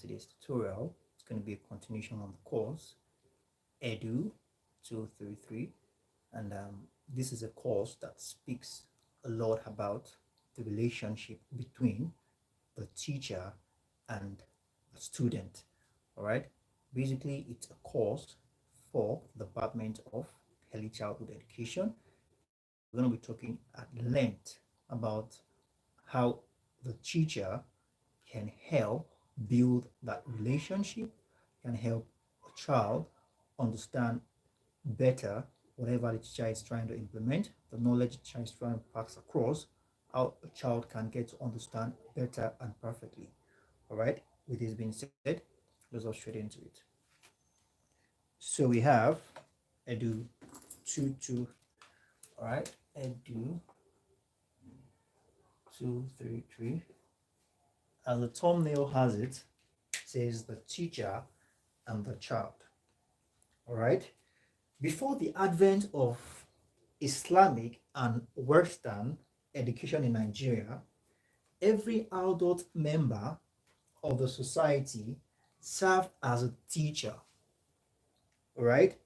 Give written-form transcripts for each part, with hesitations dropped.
today's tutorial. It's going to be a continuation on the course EDU233, and this is a course that speaks a lot about the relationship between the teacher and the student. All right, basically, it's a course for the Department of Early Childhood Education. We're going to be talking at length about how the teacher can help build that relationship, can help a child understand better whatever the teacher is trying to implement, the knowledge the teacher is trying to pass across, how a child can get to understand better and perfectly. All right, with this being said, let's go straight into it. So we have Edu 22, all right, Edu 233. As the thumbnail has it, says the teacher and the child. All right. Before the advent of Islamic and Western education in Nigeria, every adult member of the society served as a teacher. All right.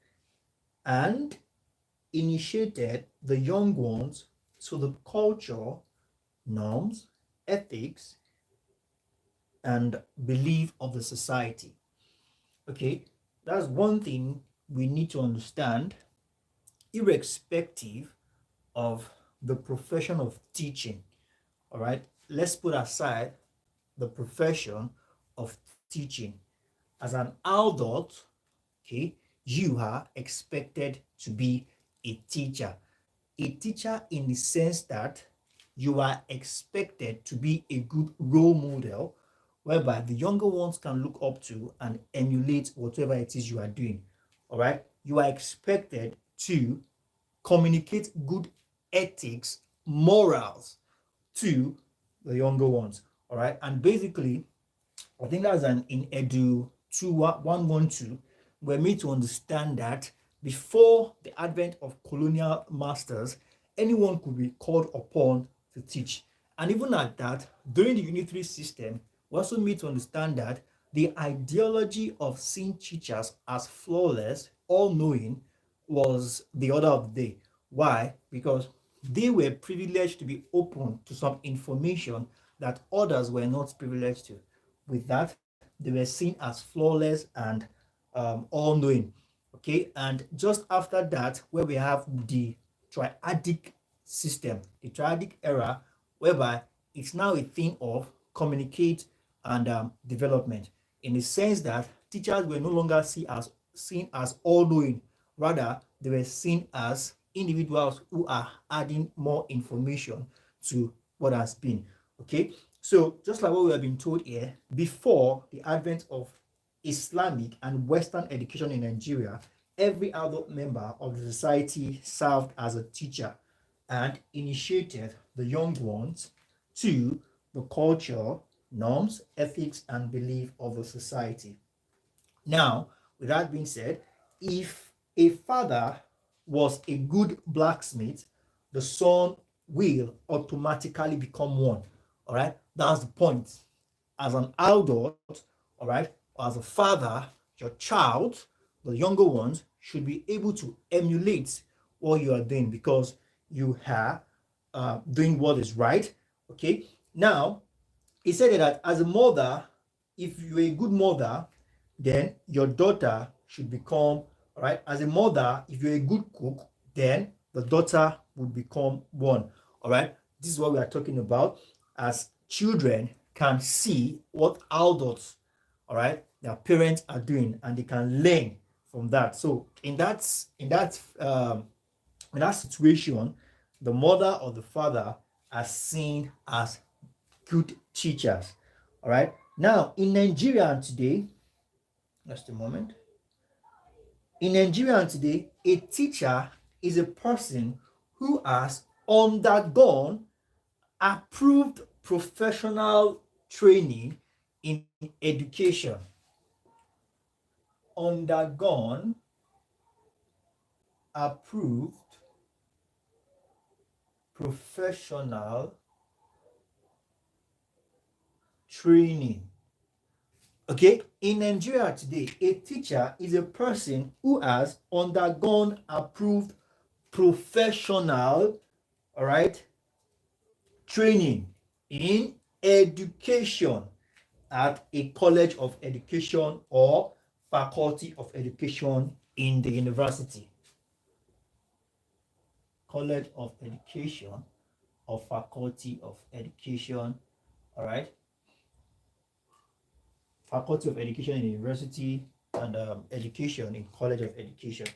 And initiated the young ones to the culture, norms, ethics, and belief of the society. Okay, that's one thing we need to understand, irrespective of the profession of teaching. All right, let's put aside the profession of teaching. As an adult, okay, you are expected to be a teacher. A teacher in the sense that you are expected to be a good role model whereby the younger ones can look up to and emulate whatever it is you are doing. All right, you are expected to communicate good ethics, morals to the younger ones. All right, and basically, I think that's an in Edu 2112, we're made to understand that before the advent of colonial masters, anyone could be called upon to teach. And even at that, during the unitary system, we also made to understand that the ideology of seeing teachers as flawless, all-knowing, was the order of the day. Why? Because they were privileged to be open to some information that others were not privileged to. With that, they were seen as flawless and all-knowing. Okay, and just after that, where we have the triadic system, the triadic era, whereby it's now a thing of communicate and development, in the sense that teachers were no longer seen as all-knowing, rather they were seen as individuals who are adding more information to what has been. Okay, so just like what we have been told here, before the advent of Islamic and Western education in Nigeria, every adult member of the society served as a teacher and initiated the young ones to the culture, norms, ethics, and belief of the society. Now, with that being said, if a father was a good blacksmith, the son will automatically become one. All right, that's the point. As an adult, all right, or as a father, your child, the younger ones, should be able to emulate what you are doing because you are doing what is right. Okay, now he said that as a mother, if you're a good mother, then your daughter should become, all right, as a mother, if you're a good cook, then the daughter would become one. All right, this is what we are talking about, as children can see what adults, all right, their parents are doing, and they can learn from that. So in that situation, the mother or the father are seen as good teachers. All right, now in Nigeria today, just a moment. In Nigeria today, a teacher is a person who has undergone approved professional training in education. Undergone approved professional training. Okay, in Nigeria today, a teacher is a person who has undergone approved professional, all right, training in education at a college of education or faculty of education in the university. College of education or faculty of education, all right, faculty of education in the university, and education in college of education.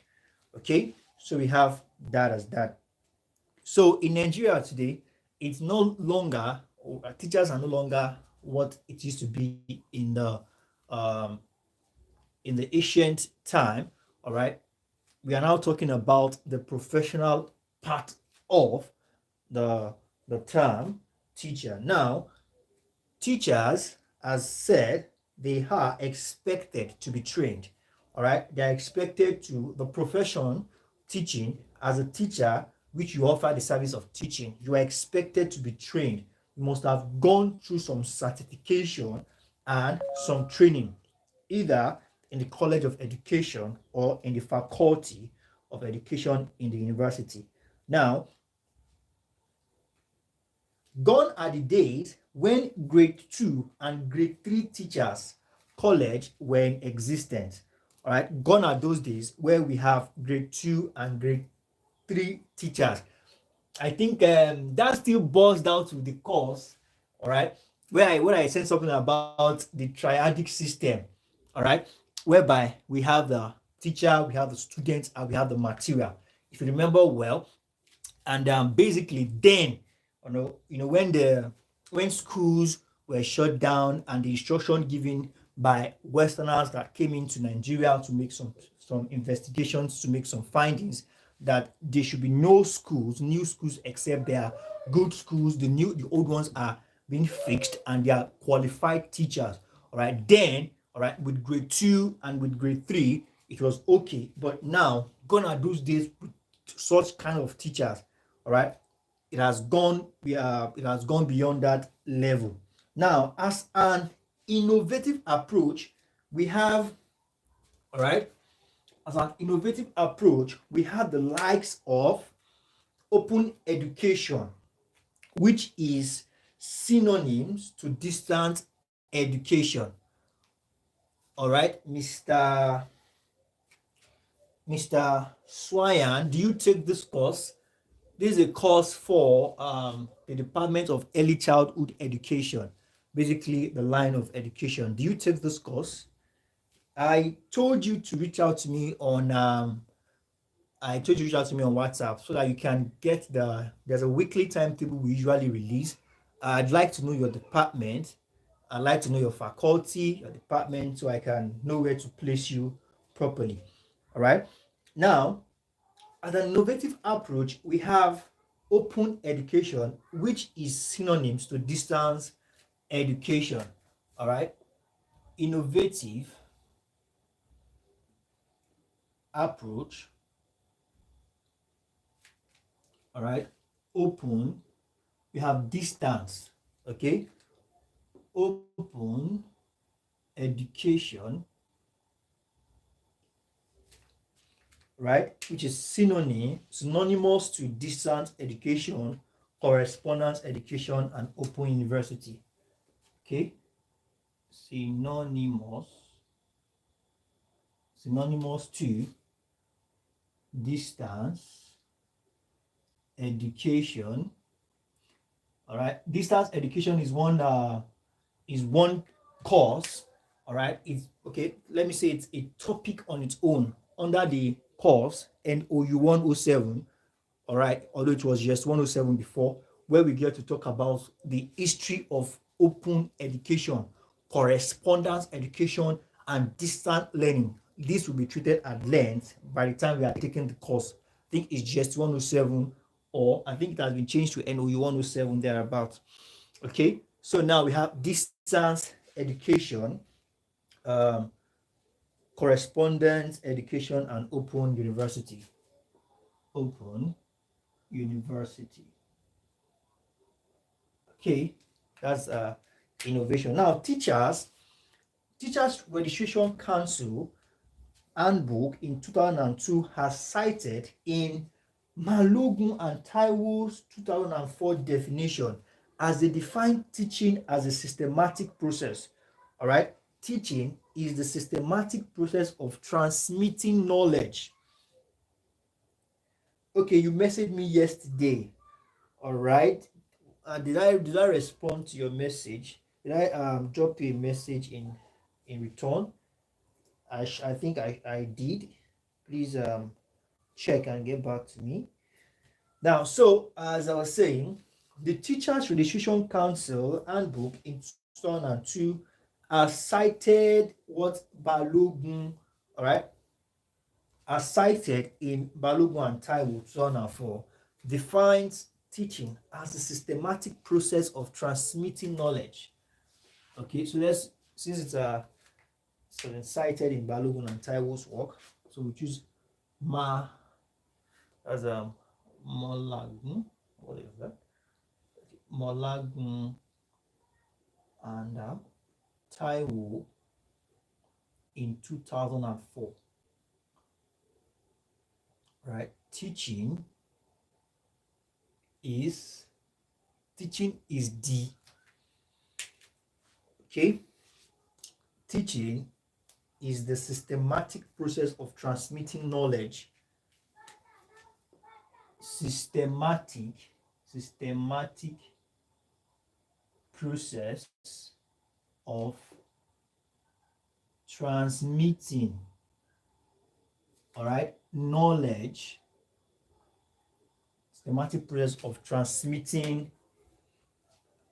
Okay, so we have that as that. So in Nigeria today, it's no longer, teachers are no longer what it used to be um, in the ancient time. All right, we are now talking about the professional part of the the term teacher. Now, teachers, as said, they are expected to be trained. All right, they are expected to the profession teaching. As a teacher, which you offer the service of teaching, you are expected to be trained. You must have gone through some certification and some training, either in the college of education or in the faculty of education in the university. Now, gone are the days when grade 2 and grade 3 teachers college were in existence. All right, gone are those days where we have grade 2 and grade 3 teachers. I think that still boils down to the course, all right, where I said something about the triadic system, all right, whereby we have the teacher, we have the students, and we have the material. If you remember well, and basically then, when schools were shut down and the instruction given by westerners that came into Nigeria to make some investigations, to make some findings, that there should be no schools, new schools, except they are good schools. The old ones are being fixed and they are qualified teachers. All right, then, all right, with grade 2 and with grade 3 it was okay, but now gone are those days with such kind of teachers. All right, it has gone beyond that level. Now, as an innovative approach, we have, all right, as an innovative approach, we have the likes of open education, which is synonyms to distance education. All right, Mr. Swayan, do you take this course? This is a course for the Department of Early Childhood Education, basically the line of education. Do you take this course? I told you to reach out to me on WhatsApp so that you can get there's a weekly timetable we usually release. I'd like to know your department. I'd like to know your faculty, your department, so I can know where to place you properly. All right. Now, as an innovative approach, we have open education, which is synonyms to distance education. All right. Innovative approach. All right. Open. We have distance. Okay. Open education, right, which is synonymous to distance education, correspondence education, and open university. Okay, synonymous to distance education. All right, distance education is one course. All right, it's okay. Let me say it's a topic on its own under the course NOU 107. All right, although it was just 107 before, where we get to talk about the history of open education, correspondence education, and distant learning. This will be treated at length by the time we are taking the course. I think it's just 107, or I think it has been changed to NOU 107 thereabout. Okay, so now we have distance education, um, correspondence education, and open university. Open university. Okay, that's innovation. Now, Teachers Registration Council handbook in 2002 has cited in Balogun and Taiwo's 2004 definition as they define teaching as a systematic process. All right, teaching is the systematic process of transmitting knowledge. Okay, you messaged me yesterday. All right, did I respond to your message? Did I drop you a message in return? I think I did. Please check and get back to me. Now, so as I was saying, the Teachers Registration Council handbook in 2002 has cited what Balogun, all right, as cited in Balogun and Taiwo 2004, defines teaching as a systematic process of transmitting knowledge. Okay, so let's, since it's been cited in Balogun and Taiwo's work, so we choose Ma as Molagun. What is that? Molagun and Taiwo in 2004. Right? Teaching is the, okay? Teaching is the systematic process of transmitting knowledge. Systematic process of transmitting, all right, knowledge. Systematic process of transmitting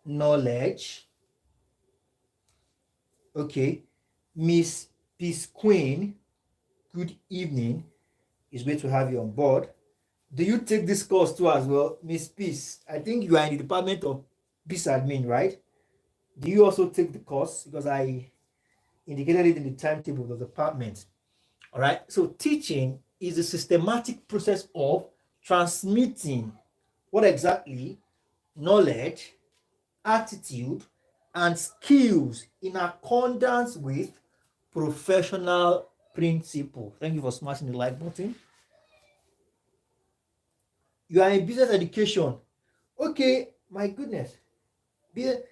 knowledge. Okay, Miss Peace Queen, good evening. It's great to have you on board. Do you take this course too as well, Miss Peace? I think you are in the department of Peace Admin, right? Do you also take the course? Because I indicated it in the timetable of the department. All right. So teaching is a systematic process of transmitting what exactly? Knowledge, attitude, and skills in accordance with professional principle. Thank you for smashing the like button. You are in business education. Okay, my goodness. Do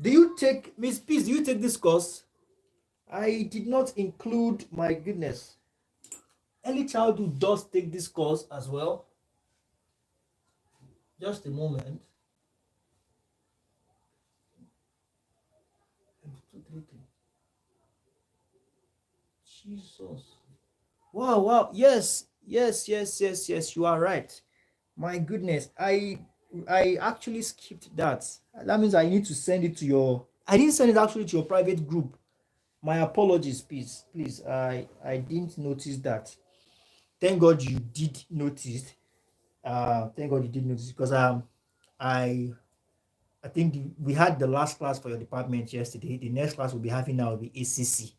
you take, Miss Peace, do you take this course? I did not include, my goodness. Early childhood does take this course as well. Just a moment. Jesus. Wow. Yes. You are right. My goodness. I actually skipped that. That means I need to send it to your. I didn't send it actually to your private group. My apologies, please. I didn't notice that. Thank God you did notice. Thank God you did notice, because I think we had the last class for your department yesterday. The next class we'll be having now will be ACC.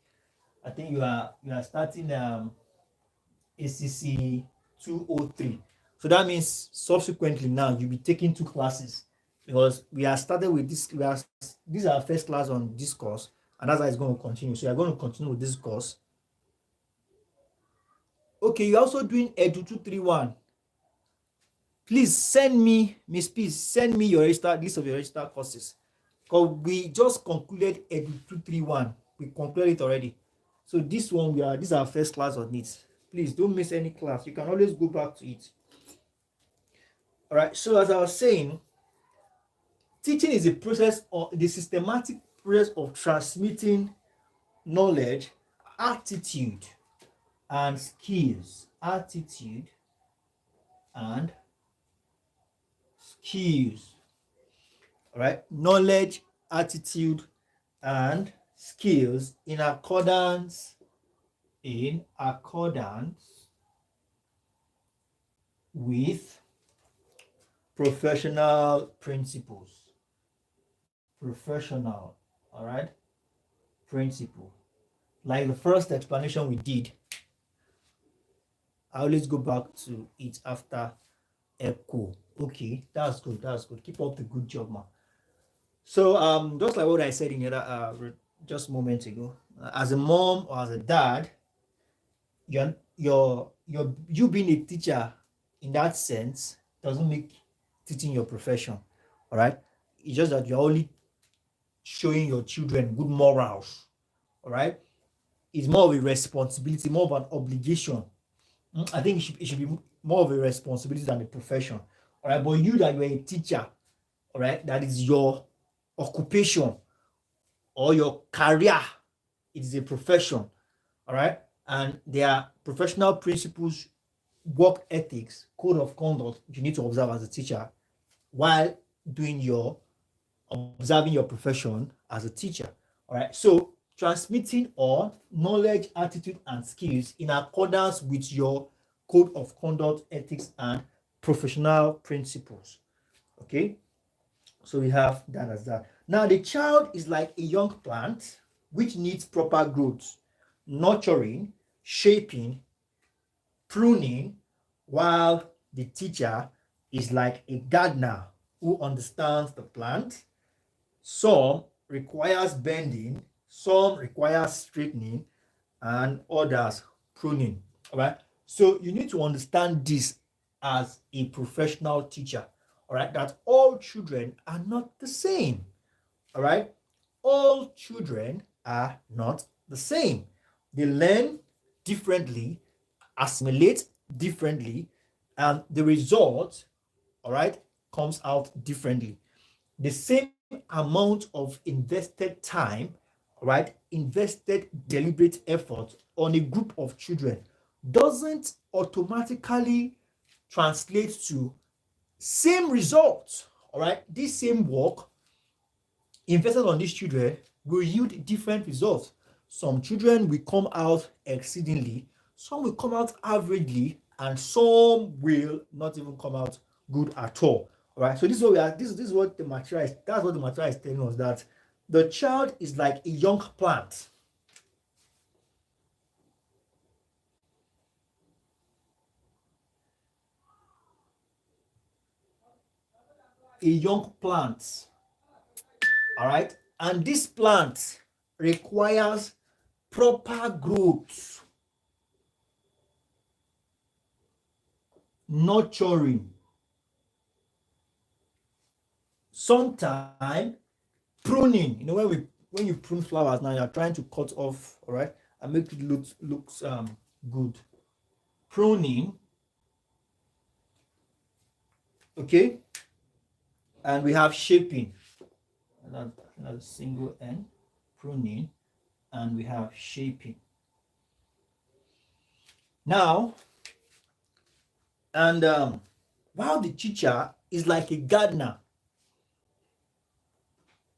I think you are starting ACC 203. So that means subsequently now you'll be taking 2 classes, because we are started with this. These are our first class on this course, and that's how it's going to continue. So you're going to continue with this course. Okay, you're also doing EDU233. Please send me, Miss Peace, send me your list of your registered courses. Because we just concluded EDU233. We concluded it already. So this one, this is our first class on it. Please don't miss any class. You can always go back to it. All right. So as I was saying, teaching is a process of the systematic process of transmitting knowledge, attitude, and skills. Attitude and skills. All right. Knowledge, attitude, and skills in accordance with professional principles. Professional, all right, principle. Like the first explanation we did, I always go back to it after echo. Okay, that's good. Keep up the good job, man. So just like what I said in the just moments ago. As a mom or as a dad, you being a teacher in that sense doesn't make teaching your profession. All right. It's just that you're only showing your children good morals. All right. It's more of a responsibility, more of an obligation. I think it should be more of a responsibility than a profession. All right. But you that you're a teacher, all right, that is your occupation or your career. It is a profession. All right. And there are professional principles, work ethics, code of conduct you need to observe as a teacher while doing your observing your profession as a teacher. All right. So transmitting all knowledge, attitude, and skills in accordance with your code of conduct, ethics, and professional principles. Okay. So we have that as that. Now the child is like a young plant which needs proper growth, nurturing, shaping, pruning, while the teacher is like a gardener who understands the plant. Some requires bending, some requires straightening, and others pruning. All right. So you need to understand this as a professional teacher. All right. That all children are not the same. All right. All children are not the same. They learn differently, assimilate differently, and the result, all right, comes out differently. The same amount of invested time, right, invested deliberate effort on a group of children doesn't automatically translate to same results. All right, this same work invested on these children will yield different results. Some children will come out exceedingly, some will come out averagely, and some will not even come out good at all. All right. So this is what we are. This is what the material is. That's what the material is telling us, that the child is like a young plant. A young plant. All right. And this plant requires proper growth, nurturing, sometimes pruning. You know, when you prune flowers now, you're trying to cut off, all right, and make it looks good. Pruning, okay, and we have shaping. Another single N, pruning, and we have shaping. Now, and while the teacher is like a gardener,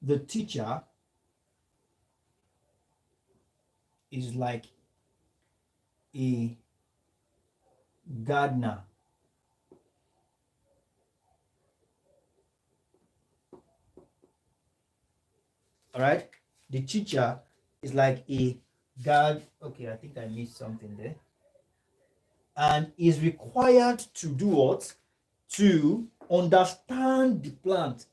the teacher is like a gardener. All right, the teacher is like a guard. Okay, I think I missed something there. And is required to do what? To understand the plant.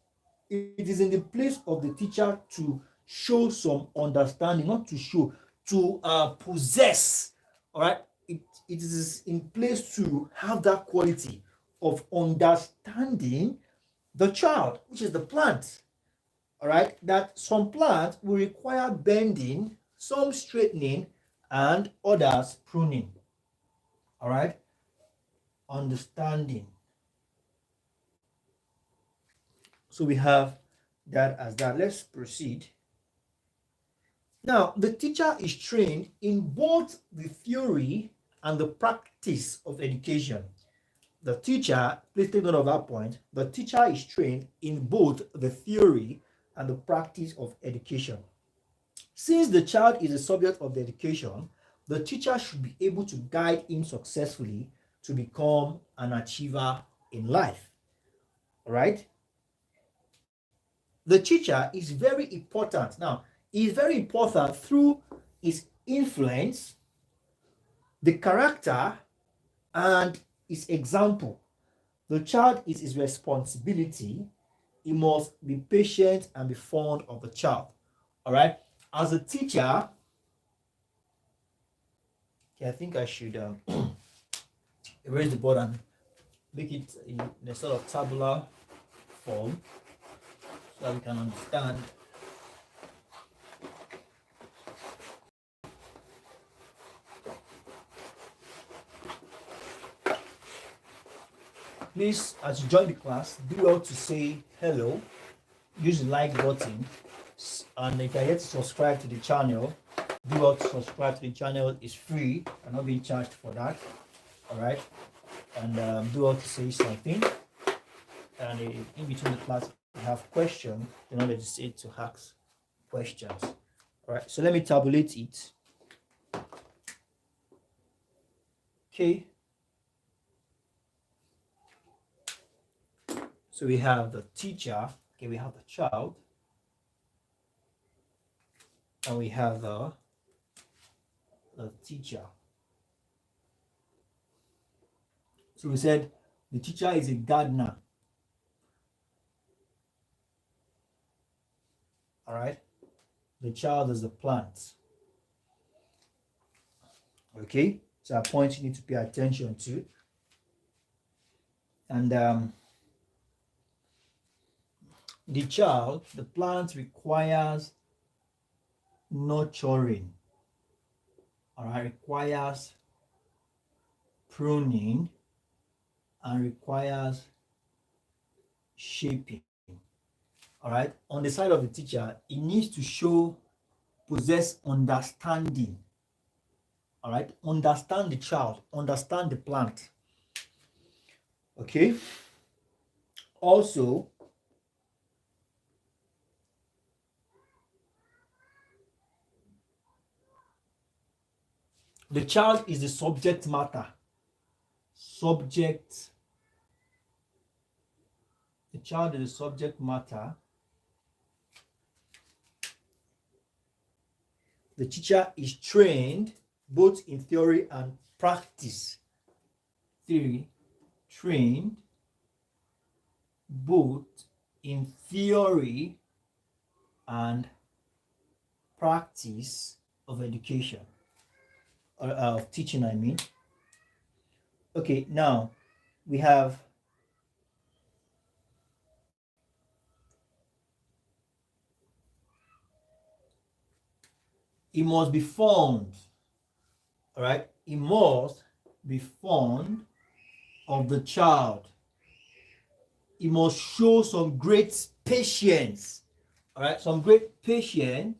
It is in the place of the teacher to show some understanding, not to show, to possess. All right, it is in place to have that quality of understanding the child, which is the plant. All right, that some plants will require bending, some straightening, and others pruning. All right, understanding. So we have that as that. Let's proceed. Now, the teacher is trained in both the theory and the practice of education. The teacher, please take note of that point. The teacher is trained in both the theory and the practice of education. Since the child is the subject of the education, the teacher should be able to guide him successfully to become an achiever in life. All right? The teacher is very important. Now, he is very important through his influence, the character, and his example. The child is his responsibility. He must be patient and be fond of the child. All right. As a teacher, okay, I think I should erase the board and make it in a sort of tabular form so that we can understand. Please, as you join the class, do well to say hello, use the like button, and if you're yet to subscribe to the channel, do well to subscribe to the channel. It's free, I'm not being charged for that. All right, and do well to say something, and in between the class, if you have questions, don't hesitate to ask questions. All right, so let me tabulate it. Okay. So we have the teacher, okay, we have the child, and we have the teacher. So we said the teacher is a gardener. All right. The child is the plant. Okay. So a point you need to pay attention to. And the child, the plant requires nurturing. All right. Requires pruning and requires shaping. All right. On the side of the teacher, it needs to possess understanding. All right. Understand the child, understand the plant. Okay. Also, the child is the subject matter. The child is the subject matter. The teacher is trained both in theory and practice. Trained both in theory and practice of education, or of teaching, I mean. Okay, now we have it must be fond. All right, it must be fond of the child. It must show some great patience. All right, some great patience,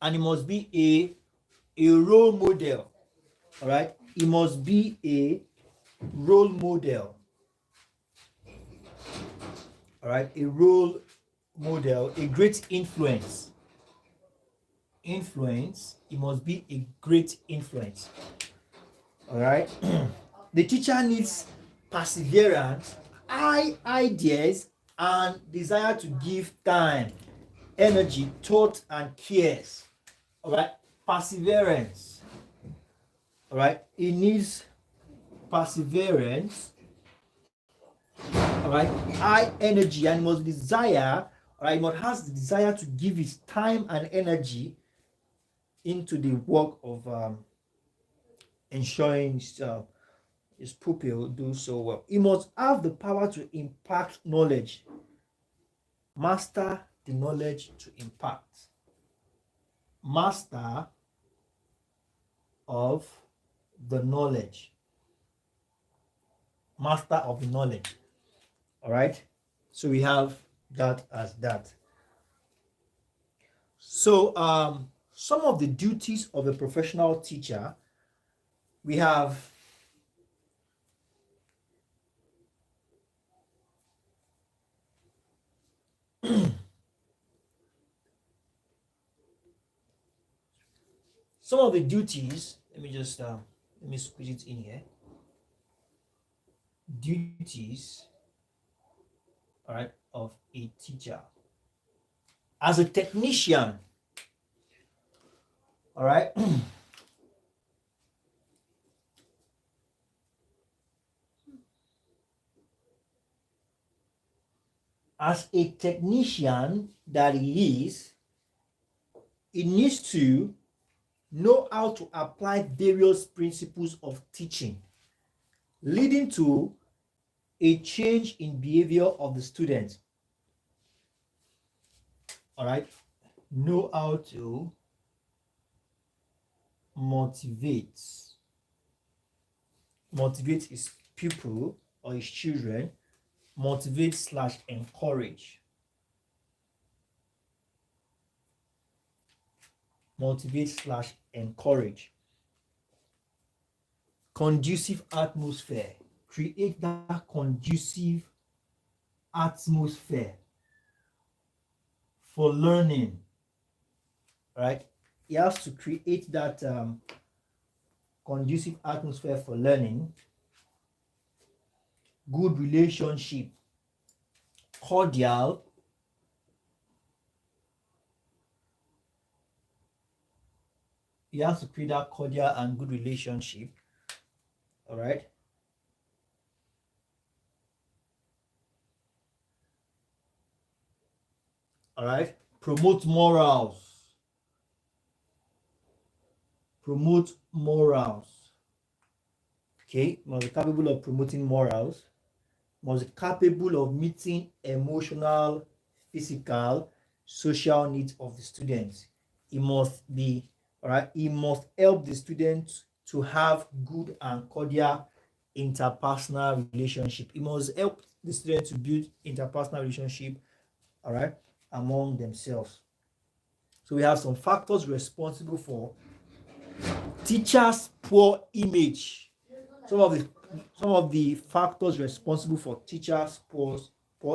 and it must be a role model. All right, it must be a role model. All right, a role model, a great influence. It must be a great influence. All right. The teacher needs perseverance, high ideas, and desire to give time, energy, thought, and cares. All right. Perseverance. All right. It needs perseverance. All right. High energy, and must desire. All right. Must has the desire to give his time and energy into the work of ensuring his pupil do so well. He must have the power to impact knowledge. Master the knowledge to impact. Master of the knowledge. Master of the knowledge. All right. So we have that as that. So some of the duties of a professional teacher, we have some of the duties. Let me squeeze it in here. Duties, all right, of a teacher. As a technician, all right, as a technician that he is, he needs to know how to apply various principles of teaching, leading to a change in behavior of the student. All right, know how to motivate his pupil or his children, motivate slash encourage. Motivate slash encourage. Conducive atmosphere. Create that conducive atmosphere for learning. Right? He has to create that conducive atmosphere for learning. Good relationship. Cordial. He has to create that cordial and good relationship. All right. All right. Promote morals. Promote morals. Okay. Must be capable of promoting morals. Must be capable of meeting emotional, physical, social needs of the students. He must be, all right, he must help the students to have good and cordial interpersonal relationship. He must help the students to build interpersonal relationship, all right, among themselves. So we have some factors responsible for teachers' poor image. Some of the factors responsible for teachers' poor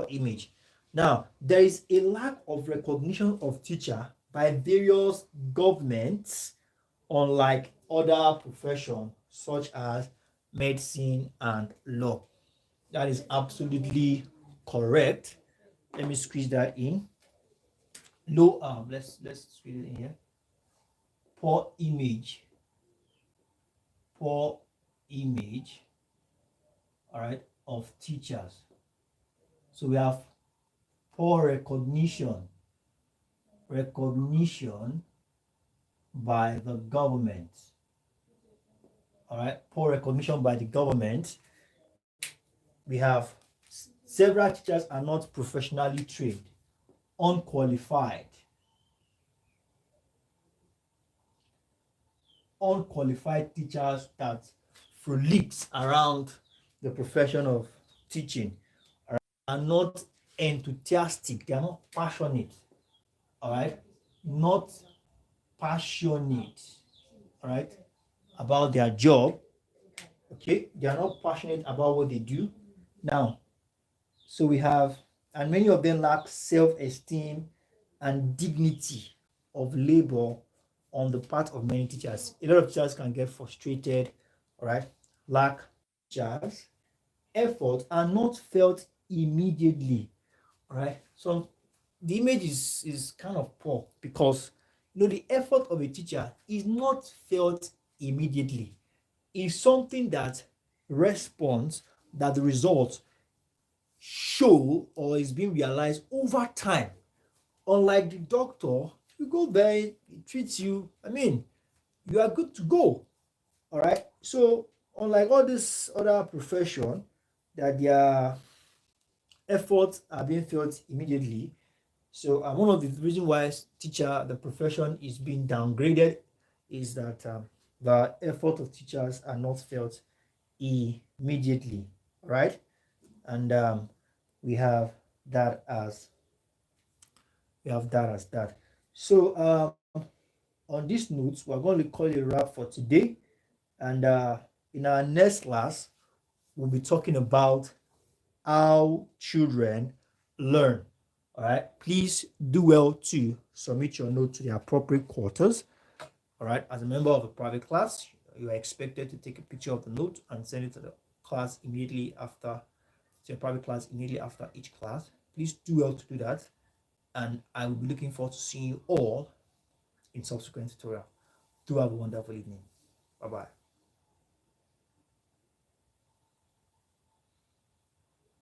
image. Now, there is a lack of recognition of teacher by various governments, unlike other professions such as medicine and law. That is absolutely correct. Let me squeeze that in. Low let's squeeze it in here. Poor image. Poor image, all right, of teachers. So we have poor recognition by the government. All right, poor recognition by the government. We have several teachers are not professionally trained, unqualified teachers that frolics around the profession of teaching are not enthusiastic, they are not passionate, all right, not passionate, all right, about their job. Okay, they are not passionate about what they do. Now, so we have, and many of them lack self-esteem and dignity of labor on the part of many teachers. A lot of teachers can get frustrated, all right, lack teachers effort are not felt immediately, all right. So the image is kind of poor because the effort of a teacher is not felt immediately. It's something that responds, that the results show or is being realized over time. Unlike the doctor, you go there, he treats you, I mean, you are good to go. All right. So unlike all this other profession that their efforts are being felt immediately. So one of the reasons why the profession is being downgraded is that the effort of teachers are not felt immediately, right? And we have that as that. So on this note, we're going to call it a wrap for today. And in our next class, we'll be talking about how children learn. All right. Please do well to submit your note to the appropriate quarters. All right. As a member of a private class, you are expected to take a picture of the note and send it to the class immediately after, to your private class immediately after each class. Please do well to do that. And I will be looking forward to seeing you all in subsequent tutorial. Do have a wonderful evening. Bye-bye.